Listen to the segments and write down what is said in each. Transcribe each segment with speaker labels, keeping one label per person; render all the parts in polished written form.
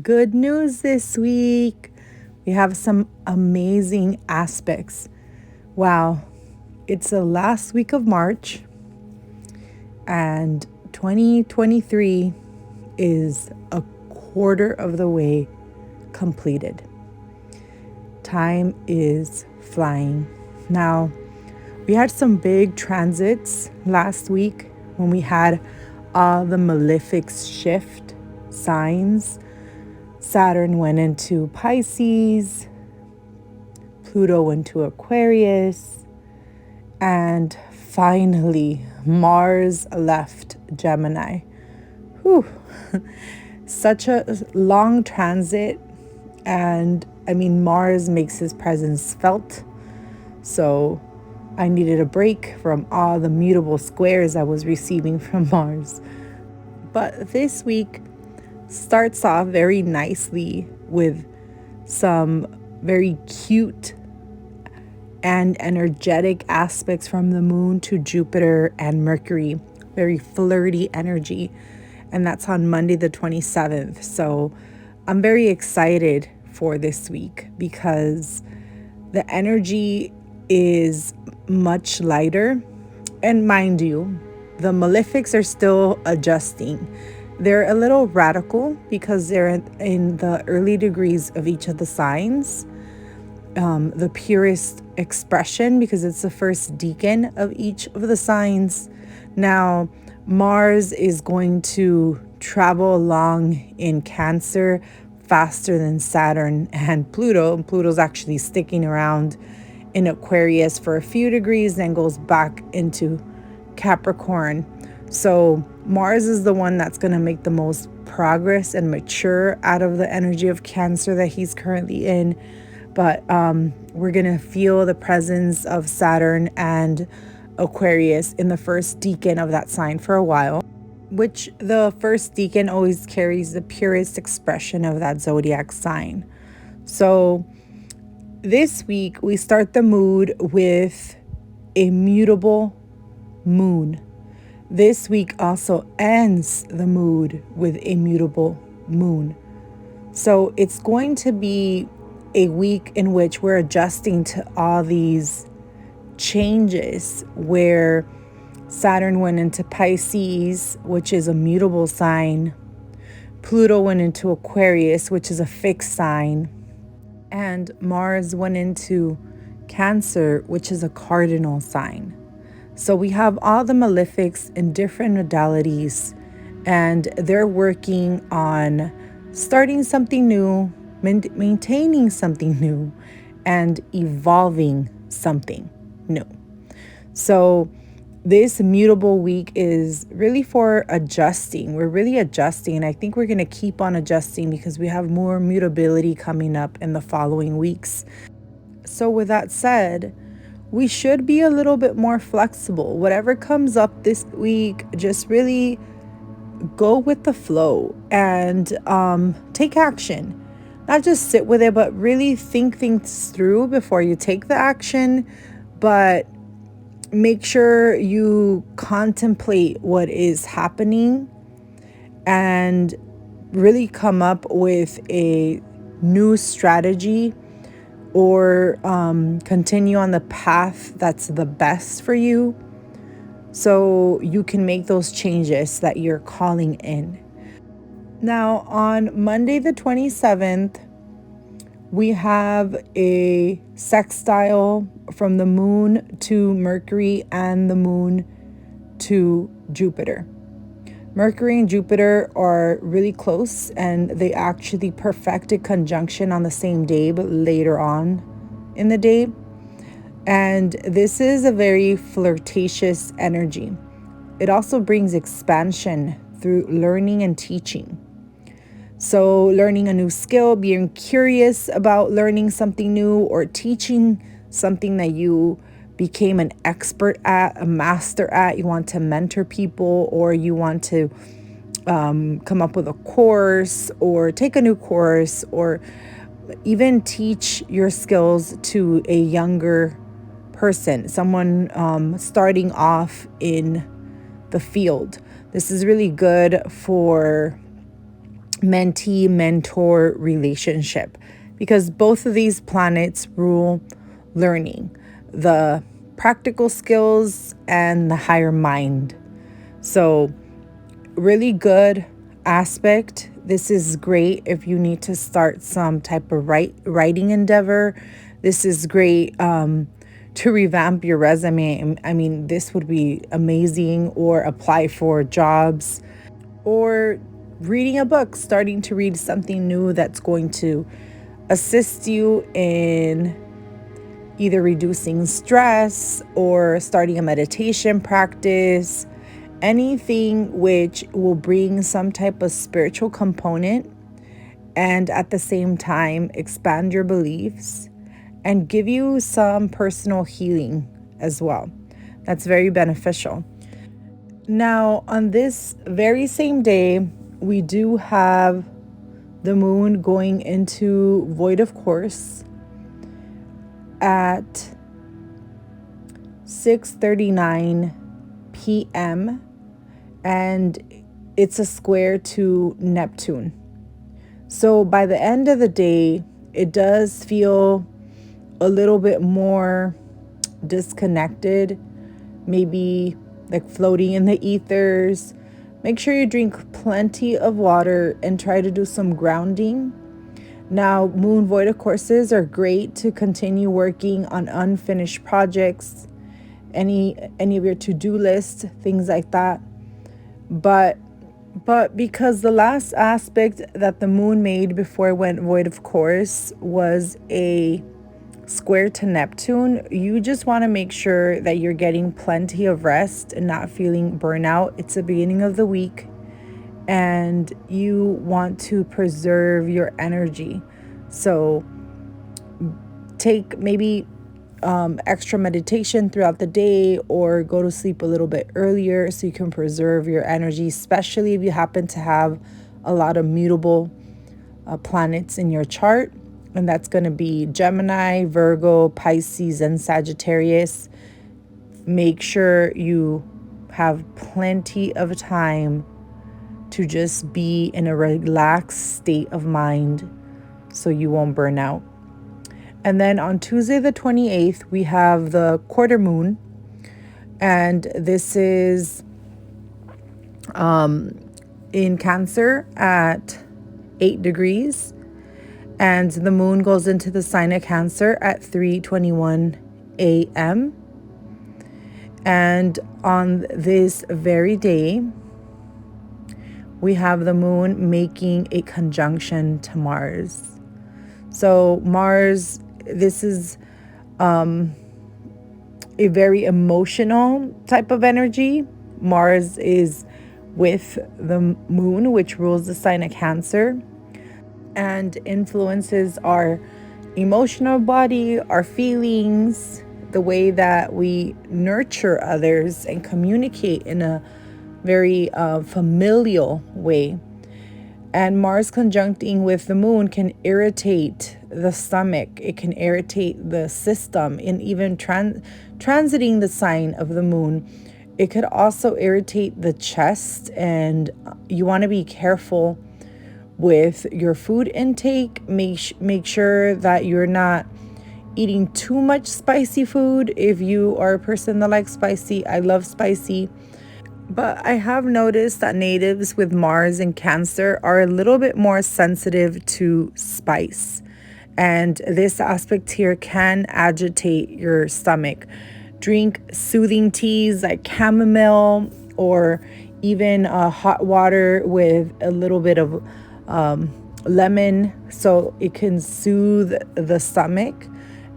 Speaker 1: Good news this week. We have some amazing aspects. Wow, it's the last week of March, and 2023 is a quarter of the way completed. Time is flying. Now, we had some big transits last week when we had all the malefic shift signs. Saturn went into Pisces, Pluto went to Aquarius, and finally Mars left Gemini. Whew. Such a long transit, and Mars makes his presence felt. So I needed a break from all the mutable squares I was receiving from Mars. But this week starts off very nicely with some very cute and energetic aspects from the moon to Jupiter and Mercury. Very flirty energy. And that's on Monday the 27th. So I'm very excited for this week because the energy is much lighter. And mind you, the malefics are still adjusting. They're a little radical because they're in the early degrees of each of the signs. The purest expression because it's the first decan of each of the signs. Now, Mars is going to travel along in Cancer faster than Saturn and Pluto. Pluto's actually sticking around in Aquarius for a few degrees, then goes back into Capricorn. So Mars is the one that's going to make the most progress and mature out of the energy of Cancer that he's currently in. But we're going to feel the presence of Saturn and Aquarius in the first decan of that sign for a while, which the first decan always carries the purest expression of that zodiac sign. So this week we start the mood with a mutable moon. This week also ends the mood with a mutable moon. So it's going to be a week in which we're adjusting to all these changes, where Saturn went into Pisces, which is a mutable sign. Pluto went into Aquarius, which is a fixed sign. And Mars went into Cancer, which is a cardinal sign. So we have all the malefics in different modalities, and they're working on starting something new, maintaining something new, and evolving something new. So this mutable week is really for adjusting. We're really adjusting, and I think we're going to keep on adjusting because we have more mutability coming up in the following weeks. So with that said, we should be a little bit more flexible. Whatever comes up this week, just really go with the flow and take action. Not just sit with it, but really think things through before you take the action. But make sure you contemplate what is happening and really come up with a new strategy, or continue on the path that's the best for you, so you can make those changes that you're calling in. Now, on Monday the 27th, we have a sextile from the moon to Mercury and the moon to Jupiter. Mercury and Jupiter are really close, and they actually perfected conjunction on the same day, but later on in the day. And this is a very flirtatious energy. It also brings expansion through learning and teaching. So learning a new skill, being curious about learning something new, or teaching something that you became an expert at, a master at. You want to mentor people, or you want to come up with a course, or take a new course, or even teach your skills to a younger person, someone starting off in the field. This is really good for mentee-mentor relationship, because both of these planets rule learning, the practical skills and the higher mind. So really good aspect. This is great if you need to start some type of writing endeavor. This is great to revamp your resume. I mean, this would be amazing, or apply for jobs, or reading a book, starting to read something new that's going to assist you in either reducing stress or starting a meditation practice, anything which will bring some type of spiritual component and at the same time expand your beliefs and give you some personal healing as well. That's very beneficial. Now, on this very same day, we do have the moon going into void of course at 6:39 p.m. and it's a square to Neptune. So by the end of the day, it does feel a little bit more disconnected, maybe like floating in the ethers. Make sure you drink plenty of water and try to do some grounding. Now, moon void of courses are great to continue working on unfinished projects, any of your to-do list, things like that. But because the last aspect that the moon made before it went void of course was a square to Neptune, you just want to make sure that you're getting plenty of rest and not feeling burnout. It's the beginning of the week and you want to preserve your energy. So take maybe extra meditation throughout the day, or go to sleep a little bit earlier so you can preserve your energy, especially if you happen to have a lot of mutable planets in your chart. And that's going to be Gemini, Virgo, Pisces, and Sagittarius. Make sure you have plenty of time to just be in a relaxed state of mind so you won't burn out. And then on Tuesday the 28th, we have the quarter moon. And this is in Cancer at 8 degrees. And the moon goes into the sign of Cancer at 3:21 a.m. And on this very day, we have the moon making a conjunction to Mars. So Mars, this is a very emotional type of energy. Mars is with the moon, which rules the sign of Cancer, and influences our emotional body, our feelings, the way that we nurture others and communicate in a very familial way. And Mars conjuncting with the moon can irritate the stomach. It can irritate the system. And even transiting the sign of the moon, it could also irritate the chest. And you want to be careful with your food intake. Make sure that you're not eating too much spicy food. If you are a person that likes spicy, I love spicy. But I have noticed that natives with Mars and Cancer are a little bit more sensitive to spice. And this aspect here can agitate your stomach. Drink soothing teas like chamomile, or even hot water with a little bit of lemon, so it can soothe the stomach.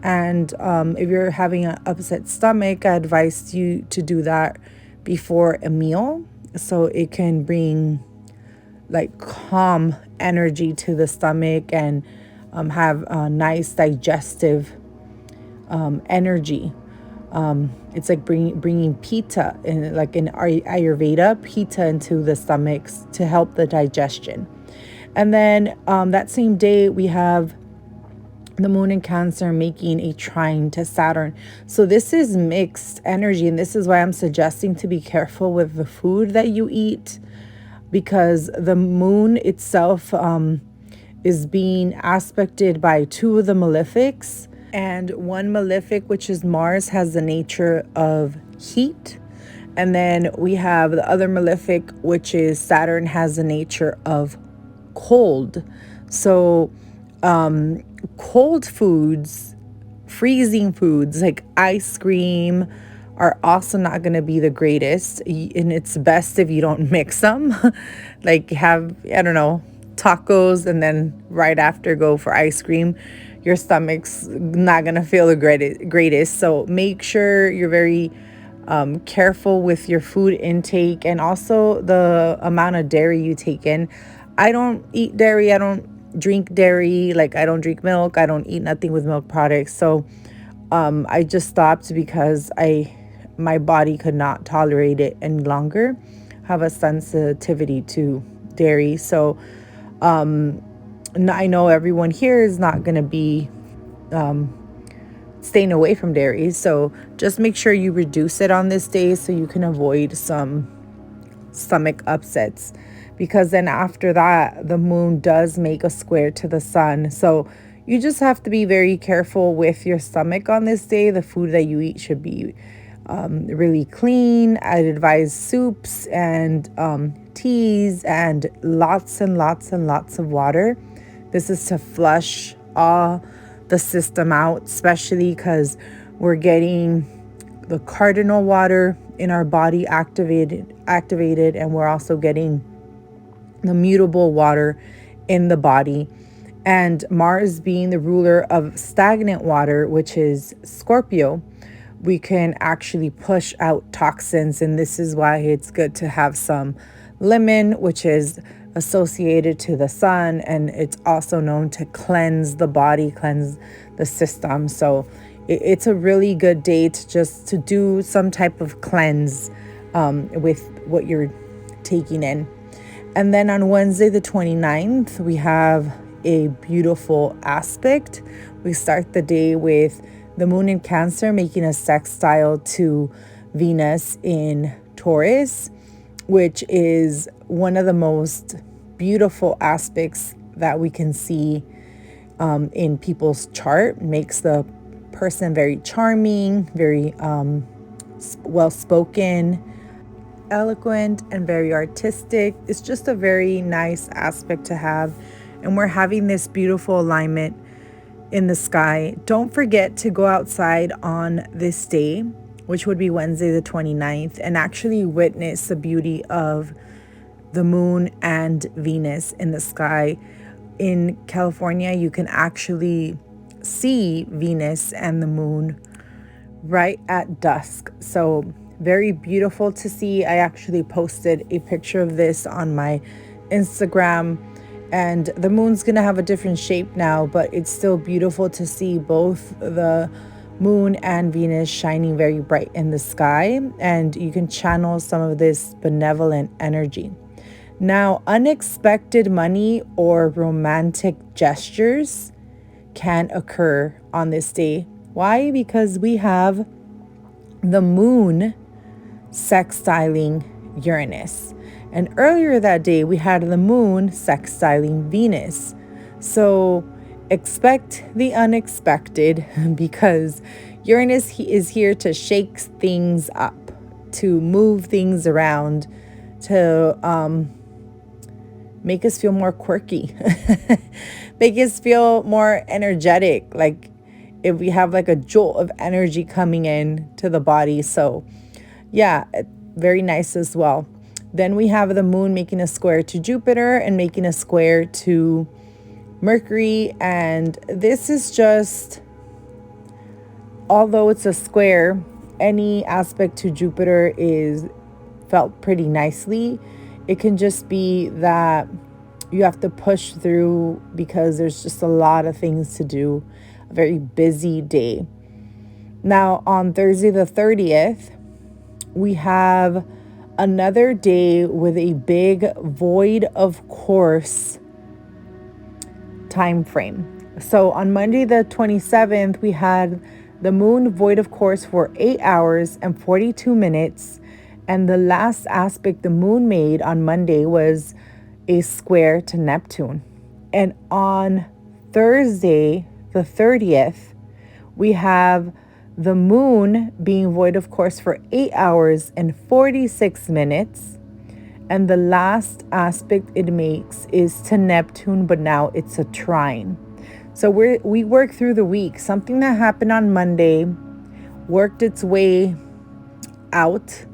Speaker 1: And if you're having an upset stomach, I advise you to do that before a meal, so it can bring like calm energy to the stomach and have a nice digestive energy. It's like bringing pitta, in like in Ayurveda, pitta into the stomachs to help the digestion. And then that same day we have the moon in Cancer making a trine to Saturn. So this is mixed energy, and this is why I'm suggesting to be careful with the food that you eat. because the moon itself is being aspected by two of the malefics. And one malefic, which is Mars, has the nature of heat. And then we have the other malefic, which is Saturn, has the nature of cold. So cold foods, freezing foods like ice cream are also not going to be the greatest. And it's best if you don't mix them. Like have, I don't know, tacos and then right after go for ice cream. Your stomach's not going to feel the greatest. So make sure you're very careful with your food intake and also the amount of dairy you take in. I don't eat dairy. I don't drink dairy. Like I don't drink milk. I don't eat nothing with milk products. So I just stopped because my body could not tolerate it any longer. Have a sensitivity to dairy. So I know everyone here is not going to be staying away from dairy. So just make sure you reduce it on this day so you can avoid some stomach upsets. Because then after that, the moon does make a square to the sun. So you just have to be very careful with your stomach on this day. The food that you eat should be really clean. I'd advise soups and teas and lots and lots and lots of water. This is to flush all the system out, especially because we're getting the cardinal water in our body activated, and we're also getting the mutable water in the body. And Mars being the ruler of stagnant water, which is Scorpio, we can actually push out toxins. And this is why it's good to have some lemon, which is associated to the sun, and it's also known to cleanse the body, cleanse the system. So it's a really good day to do some type of cleanse with what you're taking in. And then on Wednesday the 29th, we have a beautiful aspect. We start the day with the moon in Cancer making a sextile to Venus in Taurus, which is one of the most beautiful aspects that we can see in people's chart. Makes the person very charming, very well-spoken, eloquent, and very artistic. It's just a very nice aspect to have. And we're having this beautiful alignment in the sky. Don't forget to go outside on this day, which would be Wednesday the 29th, and actually witness the beauty of the moon and Venus in the sky. In California, you can actually see Venus and the moon right at dusk. So very beautiful to see. I actually posted a picture of this on my Instagram, and the moon's gonna have a different shape now, but it's still beautiful to see both the moon and Venus shining very bright in the sky, and you can channel some of this benevolent energy. Now, unexpected money or romantic gestures can occur on this day. Why? Because we have the moon sextiling Uranus. And earlier that day, we had the moon sextiling Venus. So expect the unexpected, because Uranus is here to shake things up, to move things around, to make us feel more quirky, make us feel more energetic, like if we have like a jolt of energy coming in to the body. So yeah, very nice as well. Then we have the moon making a square to Jupiter and making a square to Mercury. And this is just, although it's a square, any aspect to Jupiter is felt pretty nicely. It can just be that you have to push through because there's just a lot of things to do. A very busy day. Now on Thursday the 30th, we have another day with a big void of course time frame. So on Monday the 27th, we had the moon void of course for 8 hours and 42 minutes. And the last aspect the moon made on Monday was a square to Neptune. And on Thursday, the 30th, we have the moon being void of course for 8 hours and 46 minutes. And the last aspect it makes is to Neptune, but now it's a trine. So we work through the week. Something that happened on Monday worked its way out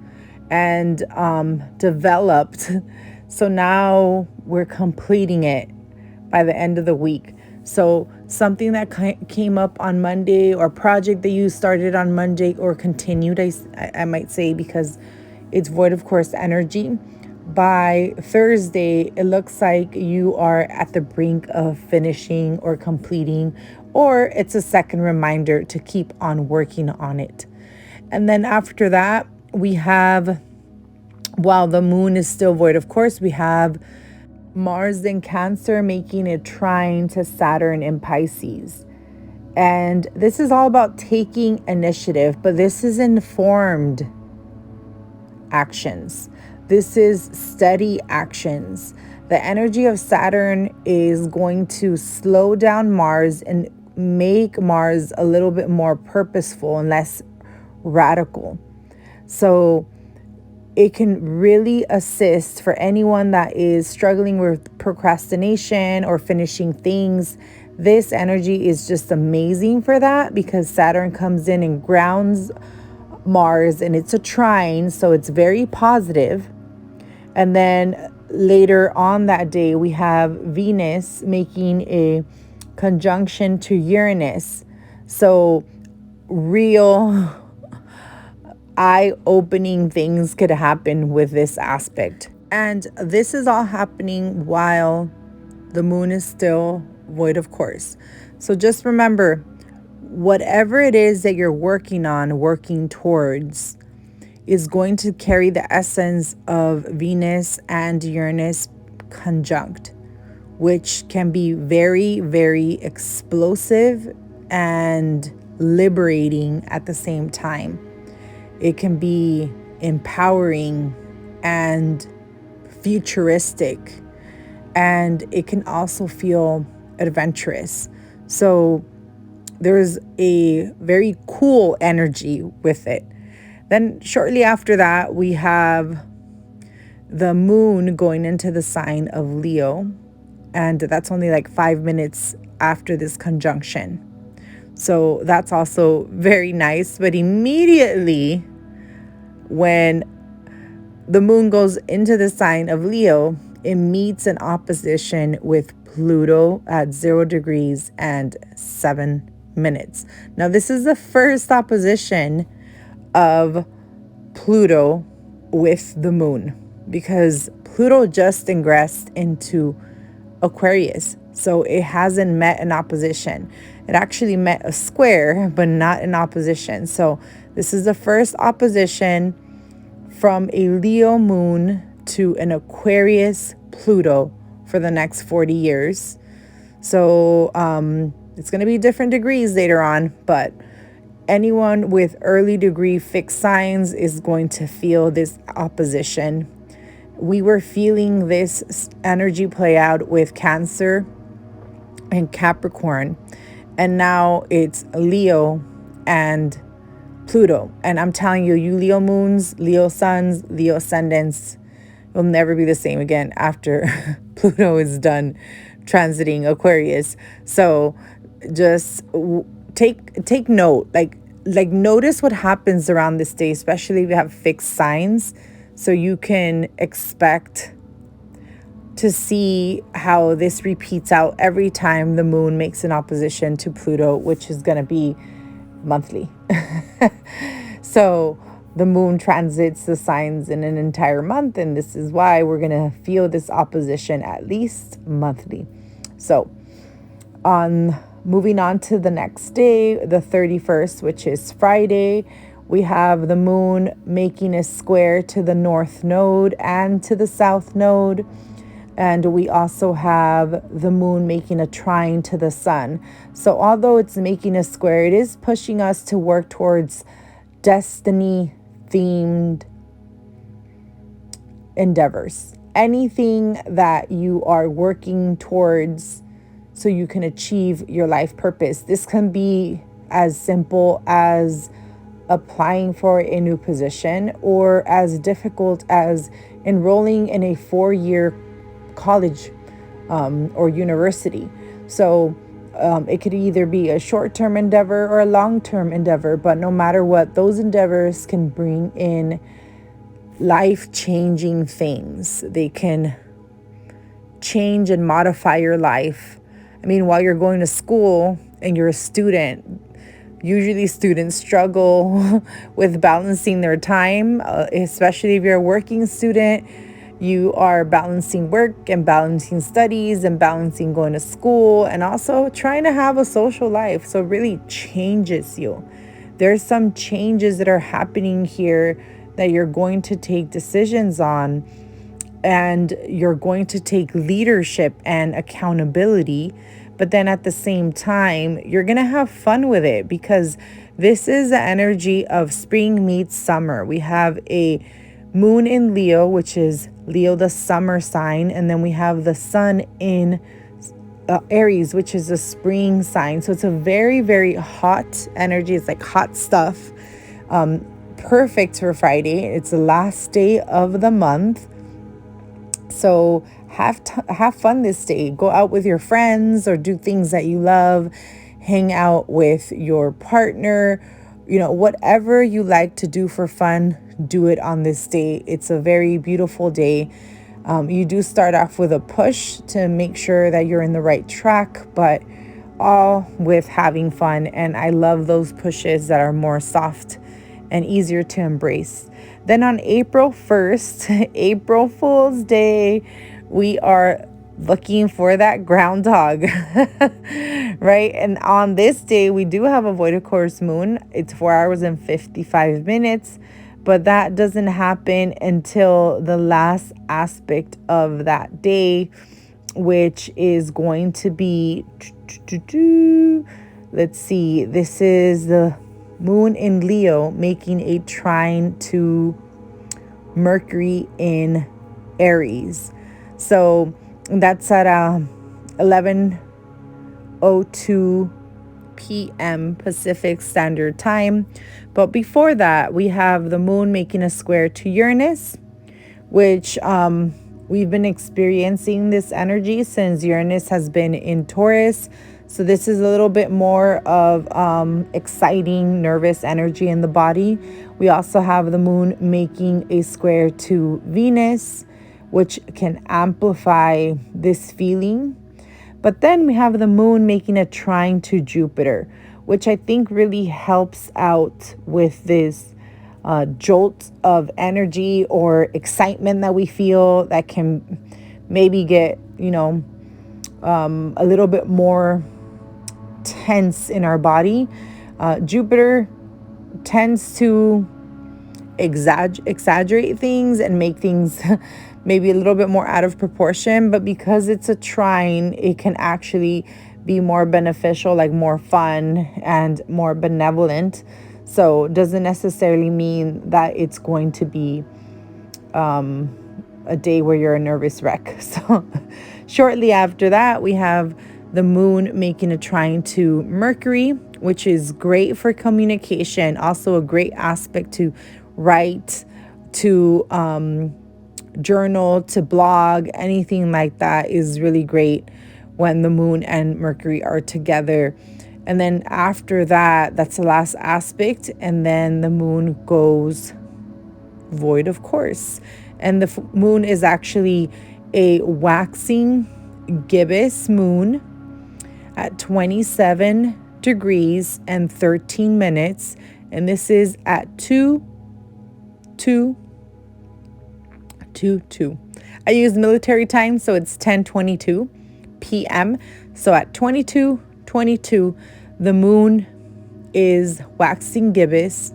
Speaker 1: and developed. So now we're completing it by the end of the week. So something that came up on Monday, or project that you started on Monday or continued, I might say, because it's void of course energy. By Thursday, it looks like you are at the brink of finishing or completing, or it's a second reminder to keep on working on it. And then after that, we have, while the moon is still void of course, we have Mars in Cancer making a trine to Saturn in Pisces. And this is all about taking initiative, but this is informed actions. This is steady actions. The energy of Saturn is going to slow down Mars and make Mars a little bit more purposeful and less radical. So it can really assist for anyone that is struggling with procrastination or finishing things. This energy is just amazing for that, because Saturn comes in and grounds Mars, and it's a trine, so it's very positive. And then later on that day, we have Venus making a conjunction to Uranus. So real eye-opening things could happen with this aspect. And this is all happening while the moon is still void of course. So just remember, whatever it is that you're working on, working towards, is going to carry the essence of Venus and Uranus conjunct, which can be very, very explosive and liberating at the same time. It can be empowering and futuristic, and it can also feel adventurous. So there's a very cool energy with it. Then shortly after that, we have the moon going into the sign of Leo, and that's only like 5 minutes after this conjunction. So that's also very nice. But immediately when the moon goes into the sign of Leo, it meets an opposition with Pluto at 0 degrees and 7 minutes. Now, this is the first opposition of Pluto with the moon, because Pluto just ingressed into Aquarius. So it hasn't met an opposition. It actually met a square, but not an opposition. So this is the first opposition from a Leo moon to an Aquarius Pluto for the next 40 years. So it's going to be different degrees later on, but anyone with early degree fixed signs is going to feel this opposition. We were feeling this energy play out with Cancer and Capricorn, and now it's Leo and Pluto. And I'm telling you, you Leo moons, Leo suns, Leo ascendants, you'll never be the same again after Pluto is done transiting Aquarius. So just take note, like notice what happens around this day, especially if you have fixed signs, so you can expect to see how this repeats out every time the moon makes an opposition to Pluto, which is going to be monthly. So the moon transits the signs in an entire month, and this is why we're going to feel this opposition at least monthly. So moving on to the next day, the 31st, which is Friday, we have the moon making a square to the north node and to the south node. And we also have the moon making a trine to the sun. So although it's making a square, it is pushing us to work towards destiny-themed endeavors, anything that you are working towards so you can achieve your life purpose. This can be as simple as applying for a new position, or as difficult as enrolling in a 4-year college or university. So it could either be a short-term endeavor or a long-term endeavor, but no matter what, those endeavors can bring in life-changing things. They can change and modify your life. I mean, while you're going to school and you're a student, usually students struggle with balancing their time, especially if you're a working student. You are balancing work and balancing studies and balancing going to school and also trying to have a social life. So it really changes you. There's some changes that are happening here that you're going to take decisions on, and you're going to take leadership and accountability. But then at the same time, you're going to have fun with it, because this is the energy of spring meets summer. We have a moon in Leo, which is Leo, the summer sign. And then we have the sun in Aries, which is a spring sign. So it's a very, very hot energy. It's like hot stuff. Perfect for Friday. It's the last day of the month. So have fun this day. Go out with your friends or do things that you love. Hang out with your partner. Whatever you like to do for fun, do it on this day. It's a very beautiful day. You do start off with a push to make sure that you're in the right track, but all with having fun. And I love those pushes that are more soft and easier to embrace. Then on April 1st, April Fool's Day, we are looking for that groundhog, right? And on this day, we do have a void of course moon. It's 4 hours and 55 minutes, but that doesn't happen until the last aspect of that day, which is going to be, let's see, this is the moon in Leo making a trine to Mercury in Aries. So that's at 11:02 p.m. Pacific Standard Time. But before that, we have the moon making a square to Uranus, which we've been experiencing this energy since Uranus has been in Taurus. So this is a little bit more of exciting, nervous energy in the body. We also have the moon making a square to Venus, which can amplify this feeling. But then we have the moon making a trine to Jupiter, which I think really helps out with this jolt of energy or excitement that we feel that can maybe get, a little bit more tense in our body. Jupiter tends to exaggerate things and make things maybe a little bit more out of proportion, but because it's a trine, it can actually be more beneficial, like more fun and more benevolent. So it doesn't necessarily mean that it's going to be a day where you're a nervous wreck. So shortly after that, we have the moon making a trine to Mercury, which is great for communication. Also a great aspect to write, to journal, to blog, anything like that is really great when the moon and Mercury are together. And then after that, that's the last aspect. And then the moon goes void, of course. And the moon is actually a waxing gibbous moon at 27 degrees and 13 minutes. And this is at 2:22. I use military time, so it's 10:22 p.m. So at 22:22, the moon is waxing gibbous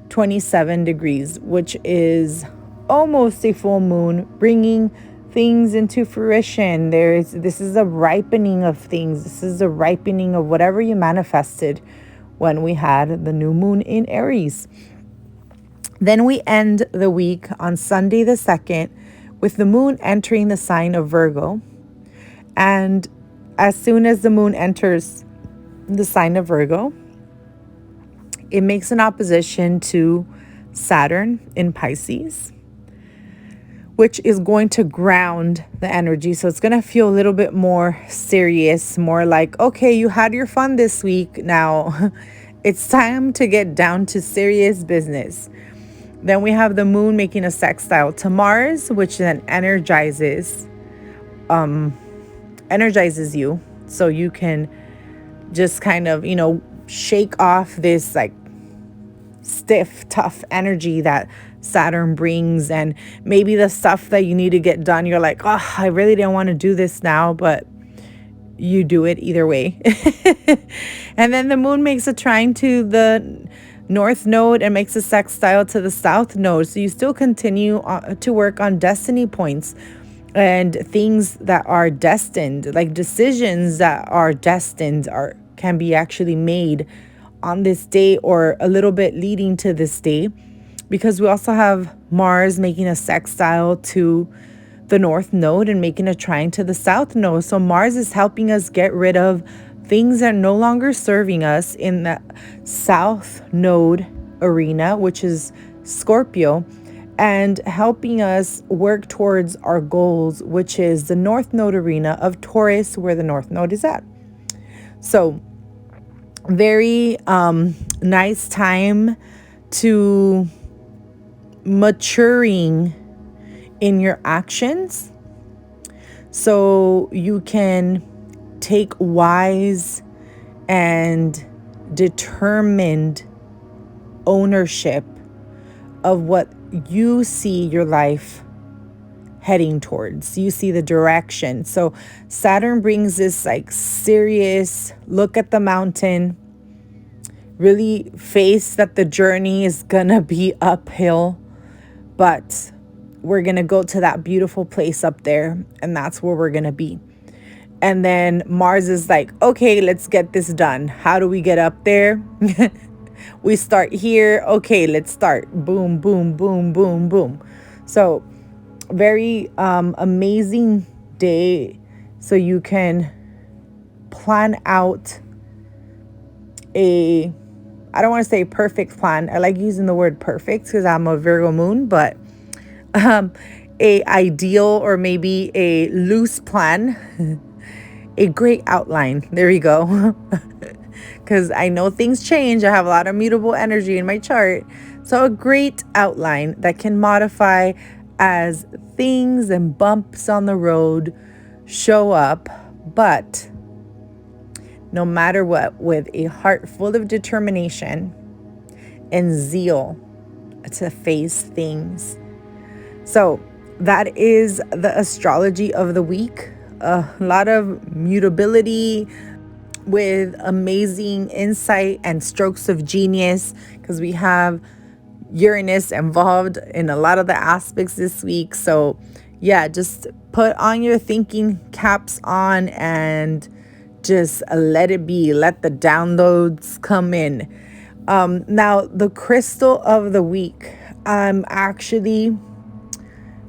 Speaker 1: 27 degrees, which is almost a full moon, bringing things into fruition. This is a ripening of things. This is a ripening of whatever you manifested when we had the new moon in Aries. Then we end the week on Sunday the 2nd with the moon entering the sign of Virgo. And as soon as the moon enters the sign of Virgo, it makes an opposition to Saturn in Pisces, which is going to ground the energy. So it's going to feel a little bit more serious, more like, okay, you had your fun this week. Now it's time to get down to serious business. Then we have the moon making a sextile to Mars, which then energizes you. So you can just kind of, shake off this like stiff, tough energy that Saturn brings. And maybe the stuff that you need to get done, you're like, oh, I really didn't want to do this now, but you do it either way. And then the moon makes a trine to the north node and makes a sextile to the south node. So you still continue to work on destiny points and things that are destined, like decisions that are destined can be actually made on this day or a little bit leading to this day, because we also have Mars making a sextile to the north node and making a trine to the south node. So Mars is helping us get rid of things that are no longer serving us in the south node arena, which is Scorpio, and helping us work towards our goals, which is the north node arena of Taurus, where the north node is at. So very nice time to maturing in your actions, so you can take wise and determined ownership of what you see your life heading towards. You see the direction. So Saturn brings this like serious look at the mountain, really face that the journey is gonna be uphill, but we're gonna go to that beautiful place up there, and that's where we're gonna be. And then Mars is like, okay, let's get this done. How do we get up there? We start here. Okay, let's start. Boom, boom, boom, boom, boom. So very amazing day. So you can plan out I don't want to say perfect plan. I like using the word perfect because I'm a Virgo moon, but a ideal or maybe a loose plan. A great outline. There you go. Because I know things change. I have a lot of mutable energy in my chart. So a great outline that can modify as things and bumps on the road show up. But no matter what, with a heart full of determination and zeal to face things. So that is the astrology of the week. A lot of mutability with amazing insight and strokes of genius, because we have Uranus involved in a lot of the aspects this week. So yeah, just put on your thinking caps on and just let it be. Let the downloads come in. Now, the crystal of the week, I'm actually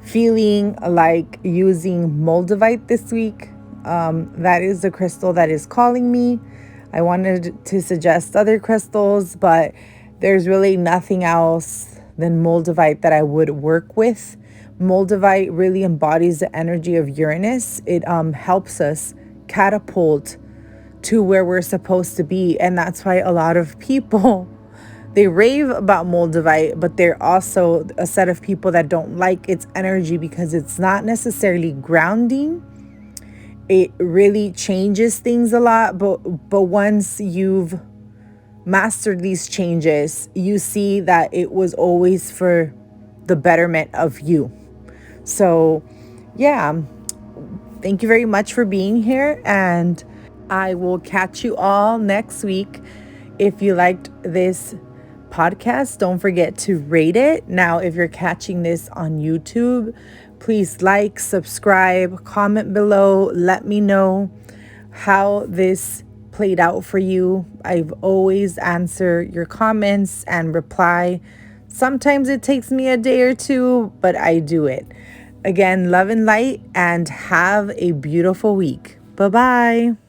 Speaker 1: feeling like using moldavite this week. That is the crystal that is calling me. I wanted to suggest other crystals, but there's really nothing else than moldavite that I would work with. Moldavite really embodies the energy of Uranus. It helps us catapult to where we're supposed to be. And that's why a lot of people, they rave about moldavite, but they're also a set of people that don't like its energy because it's not necessarily grounding. It really changes things a lot, but once you've mastered these changes, you see that it was always for the betterment of you. So yeah, thank you very much for being here, and I will catch you all next week. If you liked this podcast, don't forget to rate it. Now, if you're catching this on YouTube, please like, subscribe, comment below. Let me know how this played out for you. I've always answer your comments and reply. Sometimes it takes me a day or two, but I do it. Again, love and light, and have a beautiful week. Bye-bye.